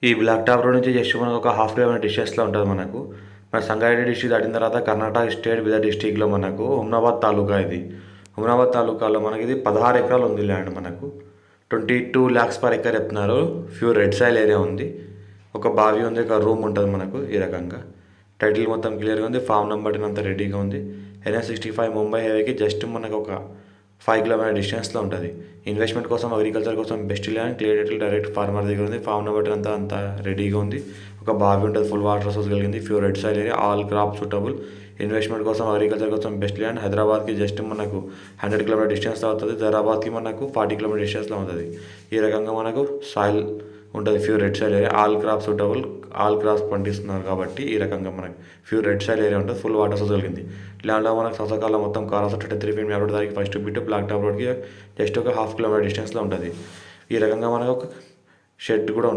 ఈ black top road నుంచి just మనకు ఒక హాఫ్ కిలోమీటర్ డిస్టెన్స్లో ఉంటుంది మనకు. మన సంగారెడ్డి డిస్ట్రిక్ట్ దాటిన తర్వాత కర్ణాటక స్టేట్ బీదర్ డిస్ట్రిక్ట్లో మనకు హుమ్నాబాద్ తాలూకా ఇది. హుమ్నాబాద్ తాలూకాలో మనకి ఇది 16 ఎకరాలు ఉంది ల్యాండ్ మనకు. 22 lakhs per acre చెప్తున్నారు. ప్యూర్ రెడ్ సాయిల్ ఏరియా ఉంది. ఒక బావి ఉంది, ఒక రూమ్ ఉంటుంది మనకు. ఈ రకంగా టైటిల్ మొత్తం క్లియర్గా ఉంది. ఫామ్ నెంబర్ అంతా రెడీగా ఉంది. NH65 ముంబై హైవేకి జస్ట్ మనకు ఒక 5 కిలోమీటర్ డిస్టెన్స్లో ఉంటుంది. ఇన్వెస్ట్మెంట్ కోసం, అగ్రికల్చర్ కోసం best land. Clear title direct farmer దగ్గర ఉంది. ఫామ్ నెంబర్ అంతా రెడీగా ఉంది. ఒక బావి ఉంటుంది, ఫుల్ వాటర్ సోర్స్ కలిగింది. Pure red soil area, all crop suitable. Investment కోసం, అగ్రికల్చర్ కోసం బెస్ట్ ల్యాండ్. హైదరాబాద్కి జస్ట్ మనకు 100 కిలోమీటర్ డిస్టెన్స్లో అవుతుంది. హైదరాబాద్కి మనకు 40 కిలోమీటర్ డిస్టెన్స్లో అవుతుంది. ఈ రకంగా మనకు సాయిల్ ఉంటుంది. Pure red soil area, all crop suitable. All crops పండిస్తున్నారు కాబట్టి ఈ రకంగా మనకు ప్యూర్ రెడ్ సాయిల్ ఏరియా ఉంటుంది. ఫుల్ వాటర్ సోర్స్ కలిగింది. ల్యాండ్లో మనకు సొసకాలం మొత్తం కార్ 33 feet మ్యాప్ రోడ్ దానికి ఫస్ట్ బిట్ బ్లాక్ టాప్ రోడ్కి జస్ట్ ఒక హాఫ్ కిలోమీటర్ డిస్టెన్స్లో ఉంటుంది. ఈ రకంగా మనకు ఒక షెడ్ కూడా ఉంటుంది.